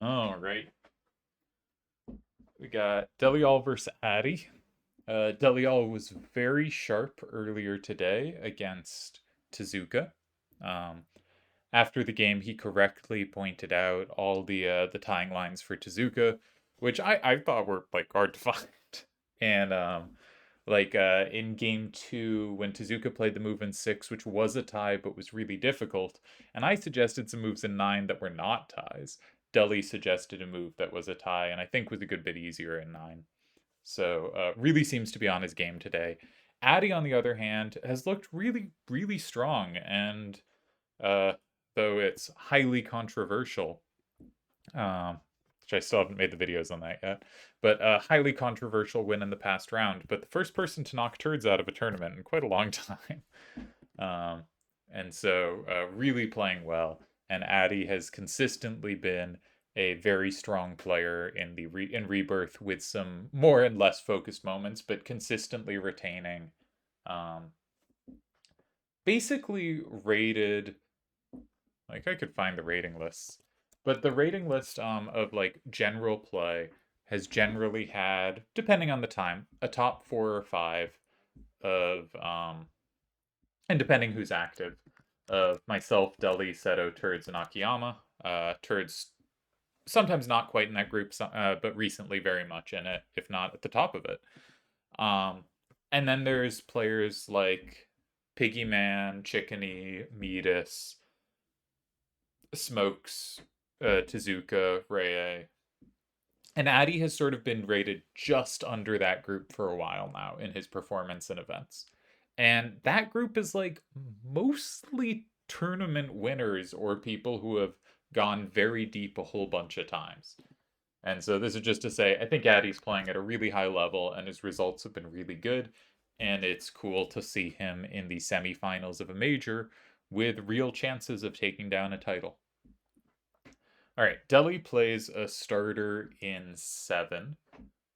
All right. We got Delial versus Addy. Delial was very sharp earlier today against Tezuka. Um, After the game, he correctly pointed out all the tying lines for Tezuka, which I thought were like hard to find. And in game two, when Tezuka played the move in six, which was a tie but was really difficult, and I suggested some moves in nine that were not ties. Deli suggested a move that was a tie, and I think was a good bit easier in nine. So really seems to be on his game today. Addy, on the other hand, has looked really, really strong, and uh, though it's highly controversial, which I still haven't made the videos on that yet, but a highly controversial win in the past round, but the first person to knock turds out of a tournament in quite a long time. Um, and so really playing well, and Addy has consistently been a very strong player in in Rebirth with some more and less focused moments, but consistently retaining. Um, Basically rated, like I could find the rating lists, but the rating list of like general play has generally had, depending on the time, a top four or five of and depending who's active, of myself, Deli, Seto, Turds, and Akiyama. Turds sometimes not quite in that group, but recently very much in it, if not at the top of it. Um, and then there's players like Piggy Man, Chickeny, Metis, Smokes, Tezuka, Reye. And Addy has sort of been rated just under that group for a while now in his performance and events. And that group is like mostly tournament winners or people who have gone very deep a whole bunch of times. And so this is just to say, I think Addy's playing at a really high level and his results have been really good. And it's cool to see him in the semifinals of a major with real chances of taking down a title. All right, Deli plays a starter in seven,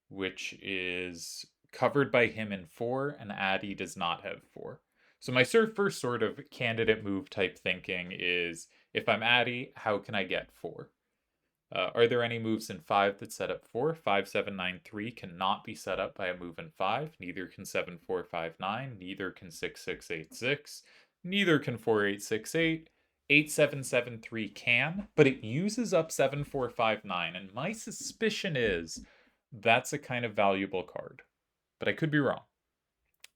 which is covered by him in four, and Addy does not have four. So my first sort of candidate move type thinking is, if I'm Addy, how can I get four? Are there any moves in five that set up four? 5793 cannot be set up by a move in five. Neither can 7459. Neither can 6686. Neither can 4868. 8773 can, but it uses up 7459. And my suspicion is that's a kind of valuable card. But I could be wrong.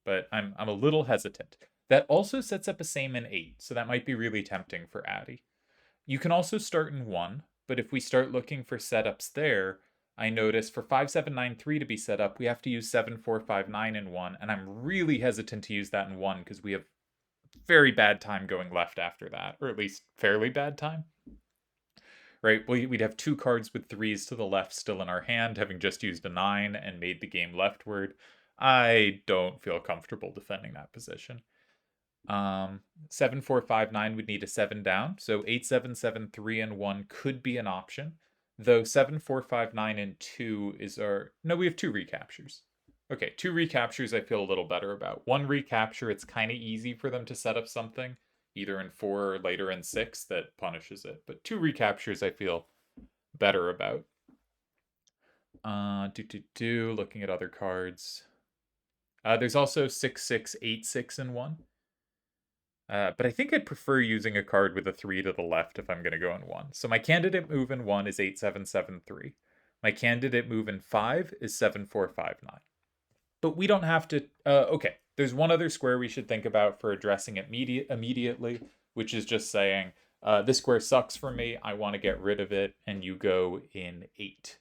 But I'm a little hesitant. That also sets up a same in 8, so that might be really tempting for Addy. You can also start in 1, but if we start looking for setups there, I notice for 5793 to be set up, we have to use 7459 in 1, and I'm really hesitant to use that in 1 because we have very bad time going left after that, or at least fairly bad time. Right? We'd have two cards with 3s to the left still in our hand, having just used a 9 and made the game leftward. I don't feel comfortable defending that position. 7459 would need a 7 down, so 8773 and 1 could be an option. Though 7459 and 2 is our. No, we have two recaptures. Okay, two recaptures I feel a little better about. One recapture, it's kind of easy for them to set up something, either in 4 or later in 6, that punishes it. But two recaptures I feel better about. Looking at other cards. There's also 6686 and 1. But I think I'd prefer using a card with a 3 to the left if I'm going to go in 1. So my candidate move in 1 is 8773. My candidate move in 5 is 7459. But we don't have to. Okay, there's one other square we should think about for addressing it immediately, which is just saying, this square sucks for me. I want to get rid of it, and you go in 8.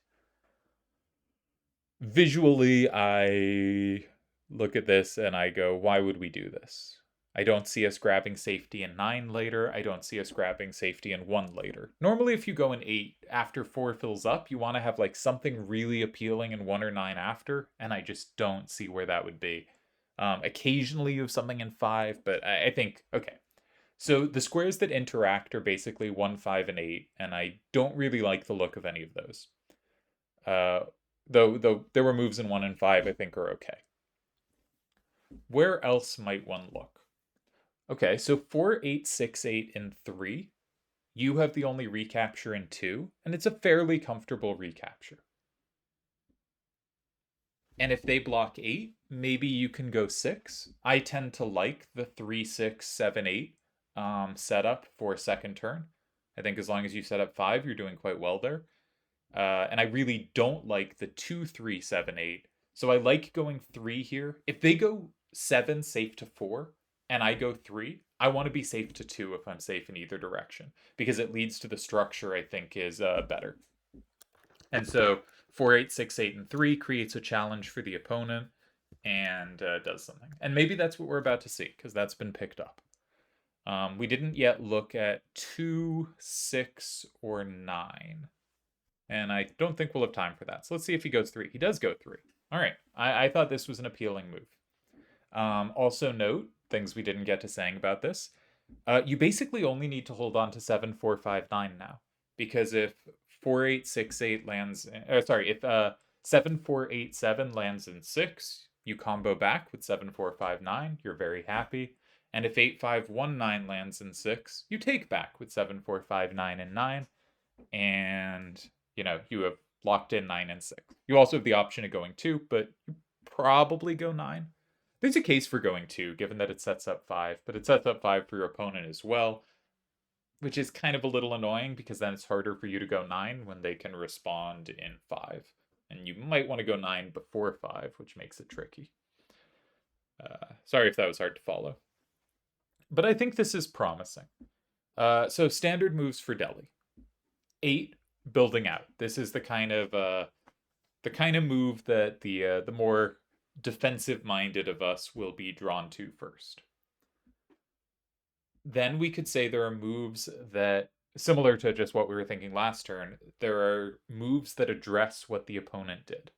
Visually, I look at this and I go, why would we do this? I don't see us grabbing safety in 9 later. I don't see us grabbing safety in 1 later. Normally, if you go in 8 after 4 fills up, you want to have like something really appealing in 1 or 9 after, and I just don't see where that would be. Occasionally you have something in 5, but I think, okay. So the squares that interact are basically 1, 5, and 8, and I don't really like the look of any of those. Though there were moves in 1 and 5 I think are okay. Where else might one look? Okay, so 4, 8, 6, 8, and 3. You have the only recapture in 2, and it's a fairly comfortable recapture. And if they block 8, maybe you can go 6. I tend to like the 3, 6, 7, 8 setup for second turn. I think as long as you set up 5, you're doing quite well there. And I really don't like the 2, 3, 7, 8. So I like going 3 here. If they go 7, safe to 4, and I go 3, I want to be safe to 2 if I'm safe in either direction, because it leads to the structure I think is better. And so 4, 8, 6, 8, and 3 creates a challenge for the opponent and does something. And maybe that's what we're about to see, because that's been picked up. We didn't yet look at 2, 6, or 9. And I don't think we'll have time for that. So let's see if he goes 3. He does go 3. All right. I thought this was an appealing move. Also note, things we didn't get to saying about this. You basically only need to hold on to 7, 4, 5, 9 now. Because if 4, 8, 6, 8 lands... if 7, 4, 8, 7 lands in 6, you combo back with 7, 4, 5, 9. You're very happy. And if 8, 5, 1, 9 lands in 6, you take back with 7, 4, 5, 9, and 9. And, you have locked in 9 and 6. You also have the option of going 2, but you probably go 9. There's a case for going 2, given that it sets up 5, but it sets up 5 for your opponent as well, which is kind of a little annoying, because then it's harder for you to go 9 when they can respond in 5. And you might want to go 9 before 5, which makes it tricky. Sorry if that was hard to follow. But I think this is promising. So standard moves for Deli. 8, building out. This is the kind of move that the more defensive-minded of us will be drawn to first. Then we could say there are moves that, similar to just what we were thinking last turn, there are moves that address what the opponent did.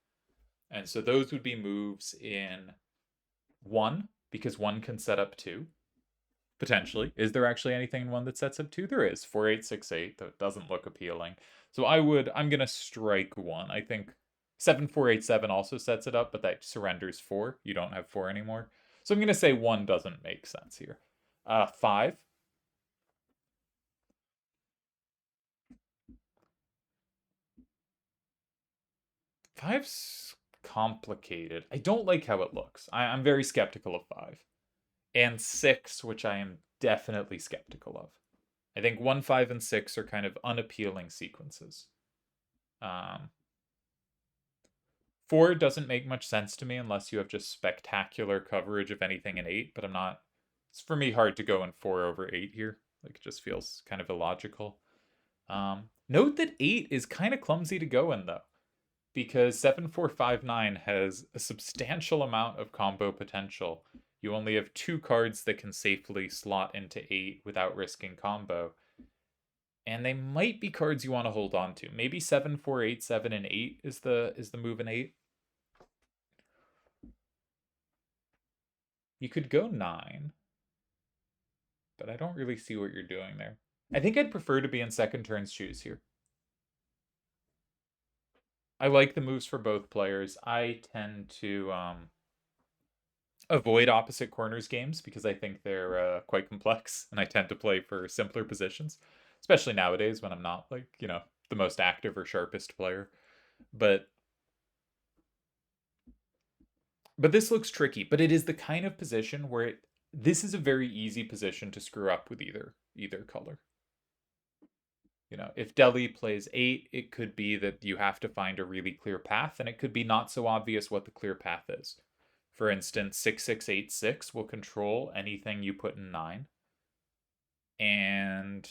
And so those would be moves in 1, because 1 can set up 2. Potentially. Is there actually anything in 1 that sets up 2? There is. 4, 8, 6, 8. That doesn't look appealing. So I'm going to strike 1. I think 7, 4, 8, 7 also sets it up, but that surrenders 4. You don't have 4 anymore. So I'm going to say 1 doesn't make sense here. 5. Five's complicated. I don't like how it looks. I'm very skeptical of 5. And 6, which I am definitely skeptical of. I think 1, 5, and 6 are kind of unappealing sequences. 4 doesn't make much sense to me unless you have just spectacular coverage of anything in 8, but it's for me hard to go in 4 over 8 here. Like, it just feels kind of illogical. Note that 8 is kind of clumsy to go in, though, because 7, 4, 5, 9 has a substantial amount of combo potential. You only have 2 cards that can safely slot into 8 without risking combo. And they might be cards you want to hold on to. Maybe 7, 4, 8, 7, and 8 is the move in 8. You could go 9. But I don't really see what you're doing there. I think I'd prefer to be in second turn's shoes here. I like the moves for both players. I tend to avoid opposite corners games because I think they're quite complex, and I tend to play for simpler positions, especially nowadays when I'm not, like, the most active or sharpest player. But this looks tricky, but it is the kind of position where this is a very easy position to screw up with either color. If Deli plays 8, it could be that you have to find a really clear path, and it could be not so obvious what the clear path is. For instance, 6, 6, 8, 6 will control anything you put in 9. And,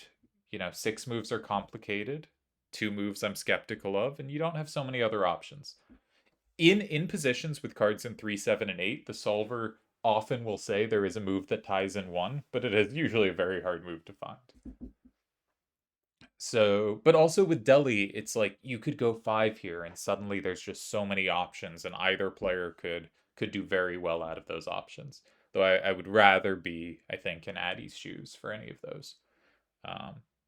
6 moves are complicated. 2 moves I'm skeptical of, and you don't have so many other options. In positions with cards in 3, 7, and 8, the solver often will say there is a move that ties in 1, but it is usually a very hard move to find. So, but also with Deli, it's like you could go 5 here, and suddenly there's just so many options, and either player could do very well out of those options. Though I would rather be, I think, in Addy's shoes for any of those.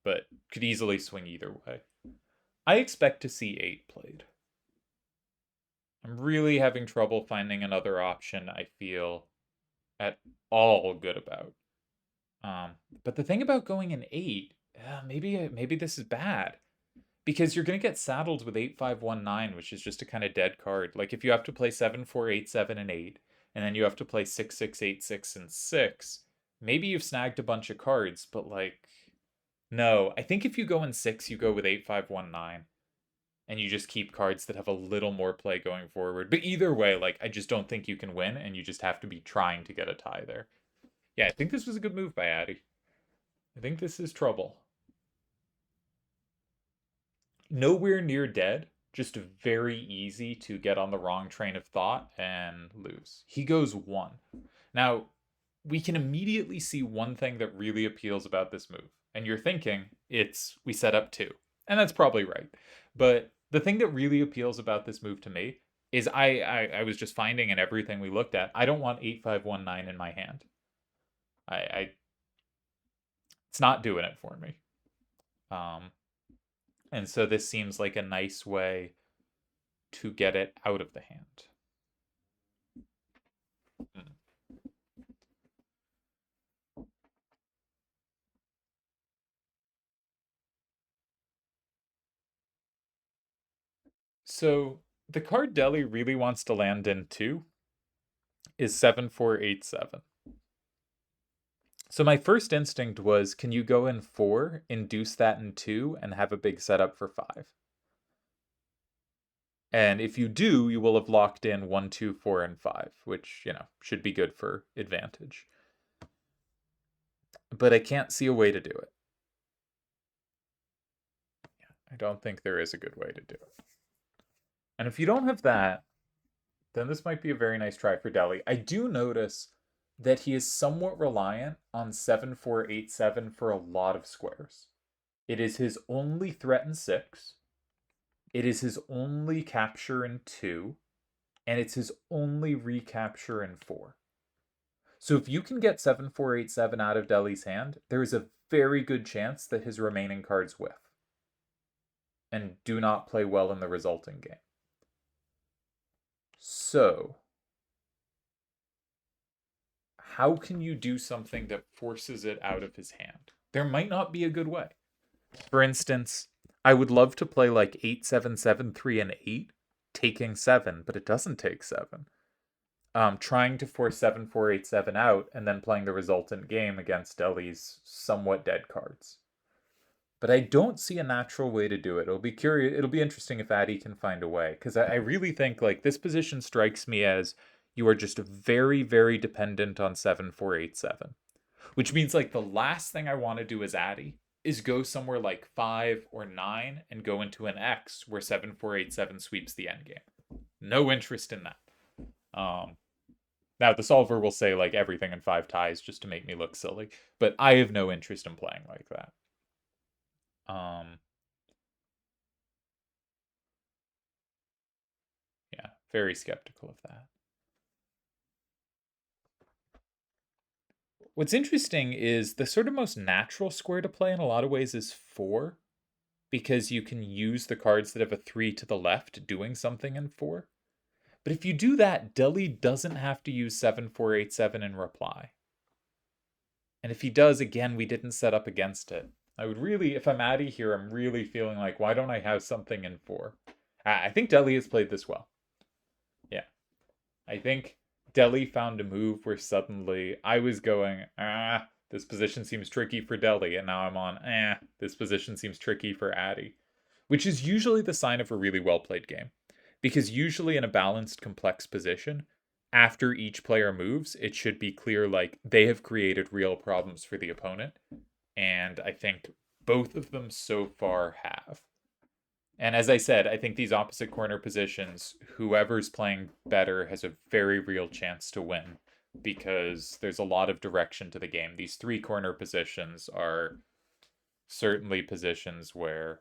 But could easily swing either way. I expect to see 8 played. I'm really having trouble finding another option I feel at all good about. But the thing about going in 8 maybe this is bad. Because you're going to get saddled with 8519, which is just a kind of dead card. Like if you have to play 7 4 8 7 and 8, and then you have to play 6 6 8 6 and 6, maybe you've snagged a bunch of cards, but like, no. I think if you go in 6, you go with 8519, and you just keep cards that have a little more play going forward. But either way, like, I just don't think you can win, and you just have to be trying to get a tie there. Yeah, I think this was a good move by Addy. I think this is trouble. Nowhere near dead, just very easy to get on the wrong train of thought and lose. He goes 1. Now, we can immediately see one thing that really appeals about this move. And you're thinking, it's we set up 2. And that's probably right. But the thing that really appeals about this move to me is I was just finding in everything we looked at, I don't want 8519 in my hand. I it's not doing it for me. And so this seems like a nice way to get it out of the hand. So the card Deli really wants to land in 2 is 7 4 8 7. So my first instinct was, can you go in 4, induce that in 2, and have a big setup for 5? And if you do, you will have locked in 1 2 4 and 5, which, should be good for advantage. But I can't see a way to do it. I don't think there is a good way to do it. And if you don't have that, then this might be a very nice try for Deli. I do notice that he is somewhat reliant on 7 4 8 7 for a lot of squares. It is his only threat in 6. It is his only capture in 2. And it's his only recapture in 4. So if you can get 7 4 8 7 out of Deli's hand, there is a very good chance that his remaining cards whiff and do not play well in the resulting game. So, how can you do something that forces it out of his hand? There might not be a good way. For instance, I would love to play like 8 7 7 3 and 8, taking 7, but it doesn't take 7. Trying to force 7 4 8 7 out and then playing the resultant game against Deli's somewhat dead cards. But I don't see a natural way to do it. It'll be interesting if Addy can find a way, because I really think like this position strikes me as you are just very, very dependent on 7 4 8 7. Which means like the last thing I want to do as Addy is go somewhere like 5 or 9 and go into an X where 7 4 8 7 sweeps the endgame. No interest in that. Now the solver will say like everything in 5 ties just to make me look silly, but I have no interest in playing like that. Yeah, very skeptical of that. What's interesting is the sort of most natural square to play in a lot of ways is 4, because you can use the cards that have a 3 to the left doing something in 4. But if you do that, Deli doesn't have to use 7 4 8 7 in reply. And if he does, again, we didn't set up against it. I would really, if I'm Addy here, I'm really feeling like, why don't I have something in 4? I think Deli has played this well. Yeah. I think Deli found a move where suddenly I was going, this position seems tricky for Deli, and now I'm on, this position seems tricky for Addy. Which is usually the sign of a really well played game. Because usually in a balanced, complex position, after each player moves, it should be clear like they have created real problems for the opponent. And I think both of them so far have. And as I said, I think these opposite corner positions, whoever's playing better has a very real chance to win, because there's a lot of direction to the game. These 3 corner positions are certainly positions where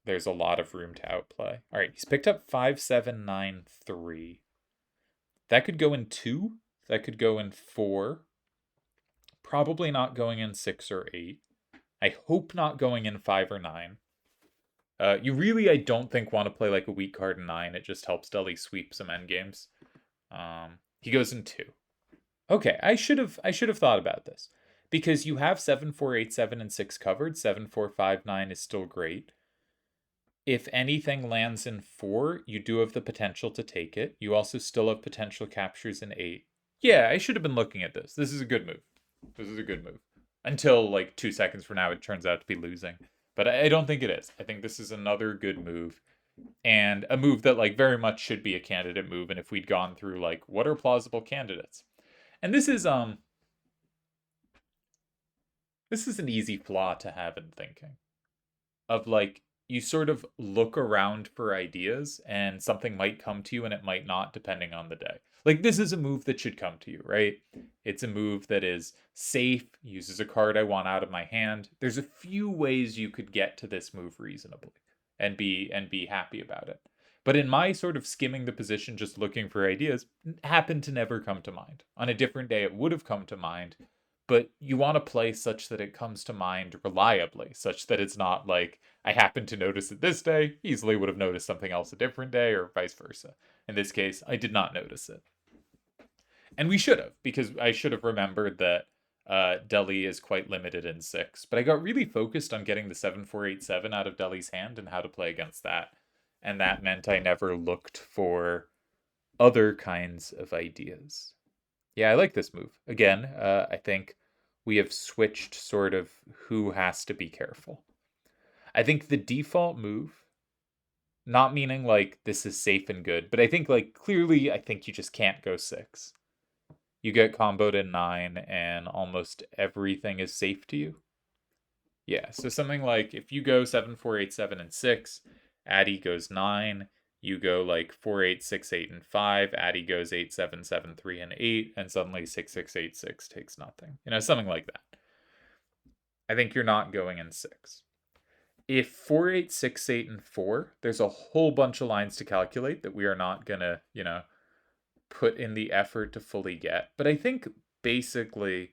there's a lot of room to outplay. All right, he's picked up 5 7 9 3. That could go in 2. That could go in 4. Probably not going in 6 or 8. I hope not going in 5 or 9. You really, I don't think, want to play like a weak card in 9. It just helps Deli sweep some endgames. He goes in 2. Okay, I should have thought about this. because you have 7, 4, 8, 7, and 6 covered. 7, 4, 5, 9 is still great. If anything lands in 4, you do have the potential to take it. You also still have potential captures in 8. Yeah, I should have been looking at this. This is a good move. This is a good move. Until like 2 seconds from now, it turns out to be losing. But I don't think it is. I think this is another good move. And a move that like very much should be a candidate move. And if we'd gone through like, what are plausible candidates? And this is an easy flaw to have in thinking. Of like, you sort of look around for ideas and something might come to you and it might not, depending on the day. Like, this is a move that should come to you, right? It's a move that is safe, uses a card I want out of my hand. There's a few ways you could get to this move reasonably and be happy about it. But in my sort of skimming the position, just looking for ideas, happened to never come to mind. On a different day, it would have come to mind, but you want to play such that it comes to mind reliably, such that it's not like, I happened to notice it this day, easily would have noticed something else a different day, or vice versa. In this case, I did not notice it. And we should have, because I should have remembered that Deli is quite limited in 6. But I got really focused on getting the 7-4-8-7 out of Deli's hand and how to play against that. And that meant I never looked for other kinds of ideas. Yeah, I like this move. Again, I think we have switched sort of who has to be careful. I think the default move, not meaning like this is safe and good, but I think like clearly I think you just can't go 6. You get comboed in 9 and almost everything is safe to you. Yeah, so something like if you go 7, 4, 8, 7, and 6, Addy goes 9, you go like 4, 8, 6, 8, and 5, Addy goes 8, 7, 7, 3, and 8, and suddenly 6, 6, 8, 6 takes nothing. You know, something like that. I think you're not going in 6. If 4, 8, 6, 8, and 4, there's a whole bunch of lines to calculate that we are not going to, put in the effort to fully get. But I think basically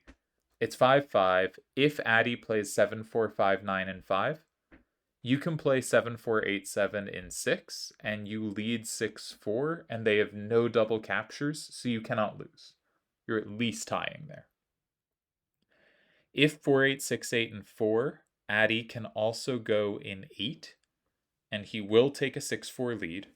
it's 5, 5. If Addy plays 7, 4, 5, 9, and 5, you can play 7, 4, 8, 7 in 6, and you lead 6, 4, and they have no double captures, so you cannot lose. You're at least tying there. If 4, 8, 6, 8, and 4, Addy can also go in 8, and he will take a 6-4 lead.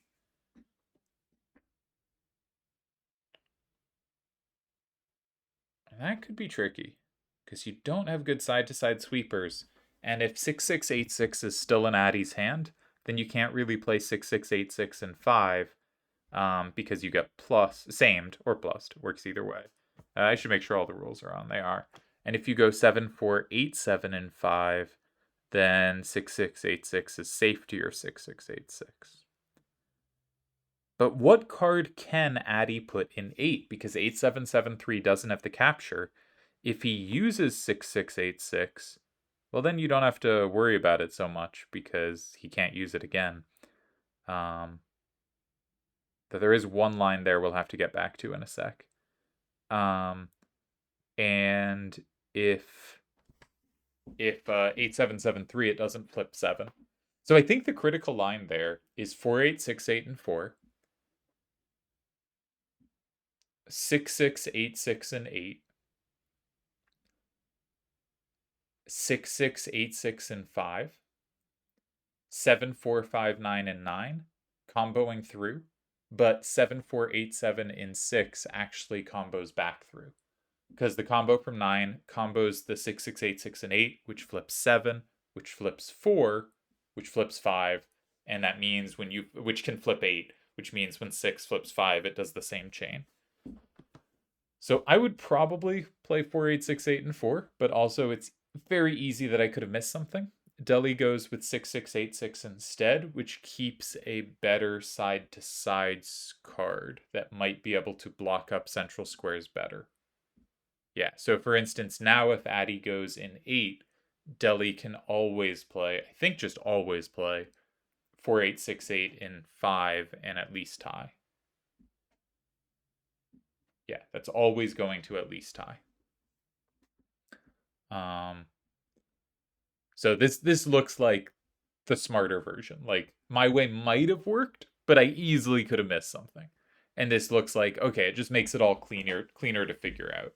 And that could be tricky, because you don't have good side-to-side sweepers. And if 6, 6, 8, 6 is still in Addy's hand, then you can't really play 6, 6, 8, 6, and 5, because you get samed, or plussed. Works either way. I should make sure all the rules are on. They are. And if you go 7, 4, 8, 7, and 5, then 6, 6, 8, 6 is safe to your 6, 6, 8, 6. But what card can Addy put in 8? Because 8, 7, 7, 3 doesn't have the capture. If he uses 6, 6, 8, 6, well, then you don't have to worry about it so much because he can't use it again. But there is one line there we'll have to get back to in a sec. And if 8, 7, 7, 3, it doesn't flip 7. So I think the critical line there is 4, 8, 6, 8, and 4. 6, 6, 8, 6, and 8. 6, 6, 8, 6, and 5. 7, 4, 5, 9, and 9. Comboing through. But 7, 4, 8, 7 in 6 actually combos back through. Because the combo from 9 combos the 6, 6, 8, 6, and 8, which flips 7, which flips 4, which flips 5, and that means which can flip 8, which means when 6 flips 5, it does the same chain. So I would probably play 4, 8, 6, 8, and 4, but also it's very easy that I could have missed something. Deli goes with 6, 6, 8, 6 instead, which keeps a better side-to-side card that might be able to block up central squares better. Yeah, so for instance, now if Addy goes in 8, Deli can always play, I think just always play, 4, 8, 6, 8 in 5 and at least tie. Yeah, that's always going to at least tie. So this looks like the smarter version. Like, my way might have worked, but I easily could have missed something. And this looks like, okay, it just makes it all cleaner to figure out.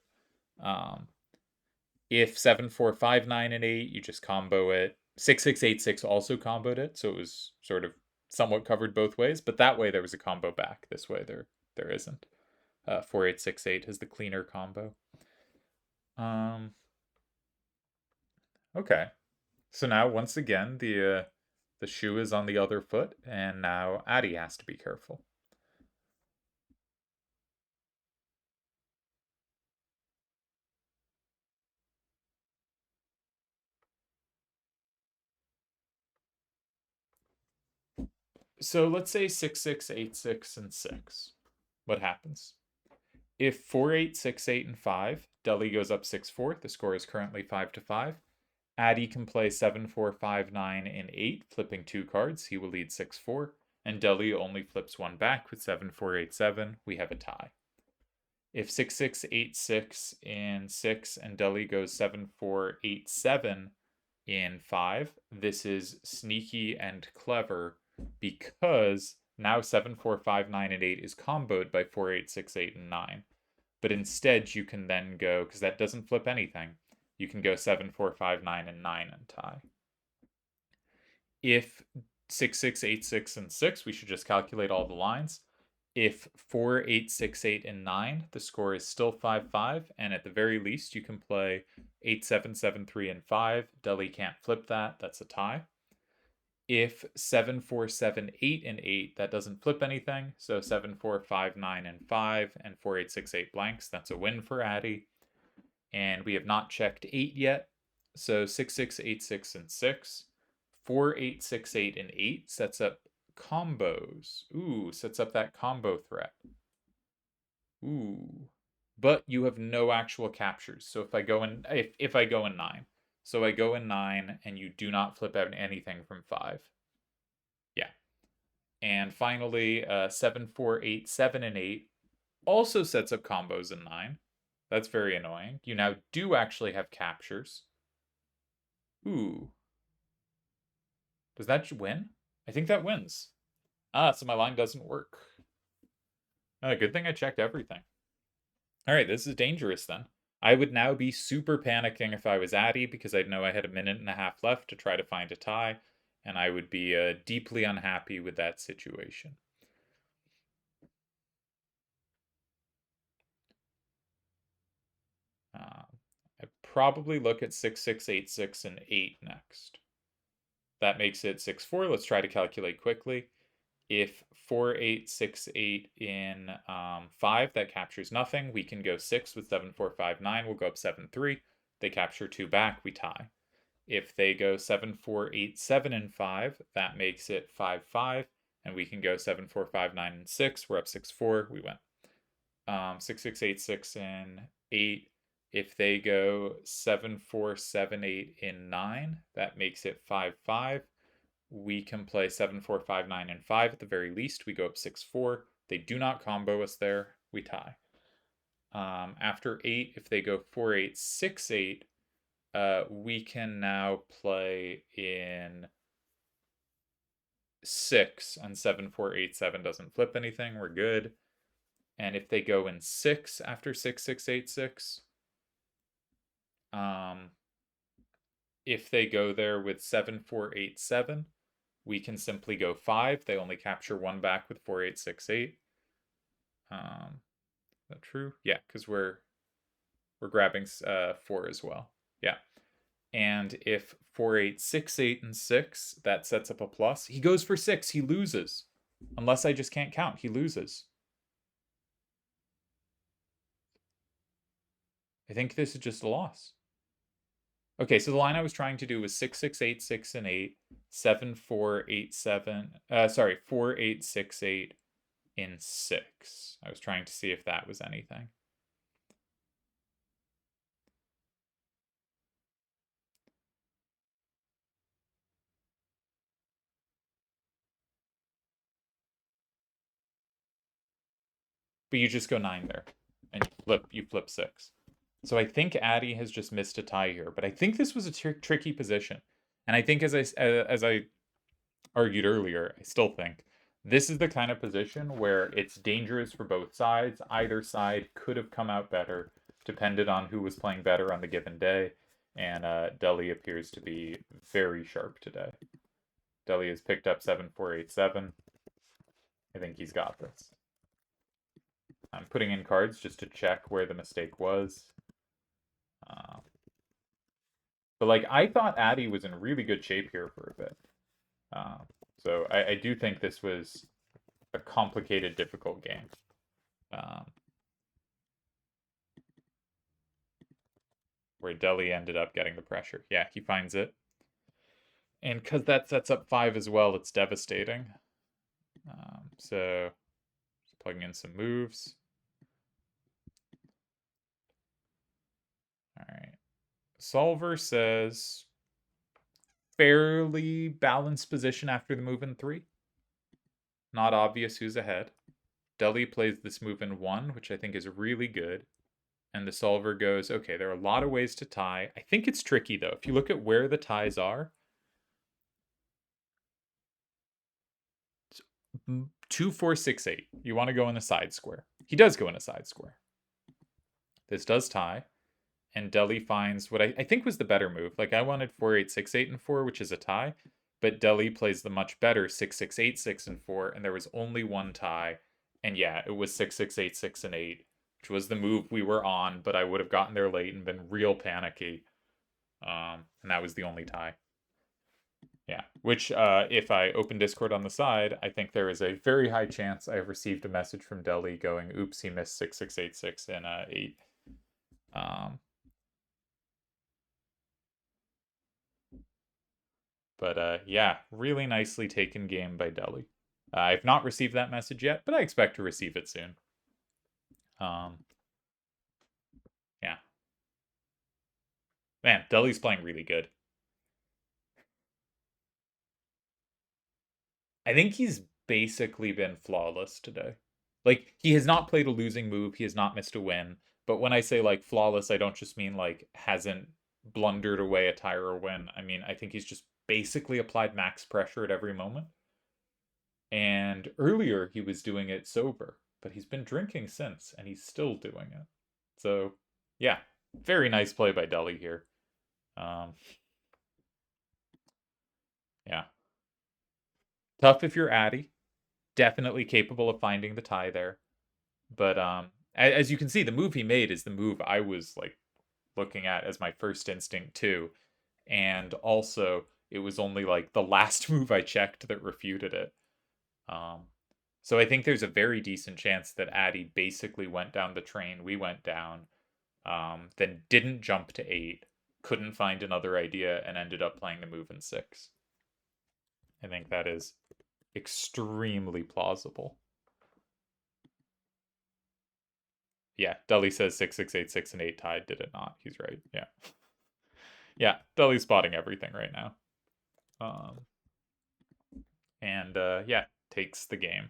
If 7, 4, 5, 9, and 8, you just combo it. 6, 6, 8, 6 also comboed it, so it was sort of somewhat covered both ways, but that way there was a combo back. This way there isn't. 4, 8, 6, 8 is the cleaner combo. Okay. So now, once again, the shoe is on the other foot, and now Addy has to be careful. So let's say 6, 6, 8, 6, and 6. What happens? If 4, 8, 6, 8, and 5, Deli goes up 6, 4. The score is currently 5 to 5. Addy can play 7, 4, 5, 9, and 8, flipping 2 cards. He will lead 6, 4. And Deli only flips 1 back with 7, 4, 8, 7. We have a tie. If 6, 6, 8, 6 in 6 and Deli goes 7, 4, 8, 7 in 5, this is sneaky and clever because now 7, 4, 5, 9, and 8 is comboed by 4, 8, 6, 8, and 9. But instead, you can then go, because that doesn't flip anything, you can go 7, 4, 5, 9, and 9 and tie. If 6, 6, 8, 6, and 6, we should just calculate all the lines. If 4, 8, 6, 8, and 9, the score is still 5, 5, and at the very least, you can play 8, 7, 7, 3, and 5. Deli can't flip that. That's a tie. If 7, 4, 7, 8, and 8, that doesn't flip anything. So 7, 4, 5, 9, and 5, and 4, 8, 6, 8 blanks. That's a win for Addy. And we have not checked 8 yet. So 6, 6, 8, 6, and 6. 4, 8, 6, 8, and 8 sets up combos. Ooh, sets up that combo threat. Ooh. But you have no actual captures. So if I go in if I go in 9. So I go in 9 and you do not flip out anything from 5. Yeah. And finally, 7, 4, 8, 7, and 8 also sets up combos in 9. That's very annoying. You now do actually have captures. Ooh. Does that win? I think that wins. So my line doesn't work. Good thing I checked everything. Alright, this is dangerous then. I would now be super panicking if I was Addy because I'd know I had a minute and a half left to try to find a tie, and I would be deeply unhappy with that situation. I'd probably look at 6, 6, 8, 6, and 8 next. That makes it 6, 4. Let's try to calculate quickly. If 4, 8, 6, 8 in 5, that captures nothing. We can go 6 with 7, 4, 5, 9. We'll go up 7, 3. They capture 2 back. We tie. If they go 7, 4, 8, 7, and 5, that makes it 5, 5. And we can go 7, 4, 5, 9, and 6. We're up 6, 4. We win. 6, 6, 8, 6, and 8. If they go 7, 4, 7, 8 in 9, that makes it 5, 5. We can play 7, 4, 5, 9, and 5 at the very least. We go up 6, 4. They do not combo us there. We tie. After 8, if they go 4, 8, 6, 8, we can now play in 6, and 7, 4, 8, 7 doesn't flip anything. We're good. And if they go in 6 after 6, 6, 8, 6, if they go there with 7, 4, 8, 7, we can simply go 5. They only capture 1 back with 4, 8, 6, 8. Is that true? Yeah, because we're grabbing 4 as well. Yeah. And if 4, 8, 6, 8, and 6, that sets up a plus. He goes for 6. He loses. Unless I just can't count. He loses. I think this is just a loss. Okay, so the line I was trying to do was 6, 6, 8, 6, and 8, 7, 4, 8, 7, 4, 8, 6, 8 in 6. I was trying to see if that was anything. But you just go 9 there, and you flip 6. So I think Addy has just missed a tie here, but I think this was a tricky position. And I think as I argued earlier, I still think this is the kind of position where it's dangerous for both sides. Either side could have come out better, depended on who was playing better on the given day. And Deli appears to be very sharp today. Deli has picked up 7-4-8-7. I think he's got this. I'm putting in cards just to check where the mistake was. Uh, but like, I thought Addy was in really good shape here for a bit. Uh, so I do think this was a complicated, difficult game. Where Deli ended up getting the pressure. Yeah, he finds it. And because that sets up 5 as well, it's devastating. So plugging in some moves. All right. Solver says fairly balanced position after the move in 3. Not obvious who's ahead. Deli plays this move in 1, which I think is really good. And the solver goes, okay, there are a lot of ways to tie. I think it's tricky, though. If you look at where the ties are, 2, 4, 6, 8. You want to go in a side square. He does go in a side square. This does tie. And Deli finds what I think was the better move. Like, I wanted 4, 8, 6, 8, and 4, which is a tie. But Deli plays the much better 6, 6, 8, 6, and 4. And there was only one tie. And yeah, it was 6, 6, 8, 6, and 8, which was the move we were on. But I would have gotten there late and been real panicky. And that was the only tie. Yeah, which if I open Discord on the side, I think there is a very high chance I have received a message from Deli going, oops, he missed 6, 6, 8, 6, and 8. But yeah, really nicely taken game by Deli. I've not received that message yet, but I expect to receive it soon. Yeah. Man, Deli's playing really good. I think he's basically been flawless today. Like, he has not played a losing move, he has not missed a win. But when I say like flawless, I don't just mean like hasn't blundered away a tie or a win. I mean, I think he's just basically applied max pressure at every moment. And earlier he was doing it sober, but he's been drinking since, and he's still doing it. So, yeah, very nice play by Deli here. Yeah. Tough if you're Addy. Definitely capable of finding the tie there. But as you can see, the move he made is the move I was like looking at as my first instinct too. And also, it was only like the last move I checked that refuted it. So I think there's a very decent chance that Addy basically went down the train we went down, then didn't jump to 8, couldn't find another idea, and ended up playing the move in 6. I think that is extremely plausible. Yeah, Deli says 6, 6, 8, 6, and 8 tied. Did it not? He's right. Yeah. Yeah, Deli's spotting everything right now. And yeah, takes the game.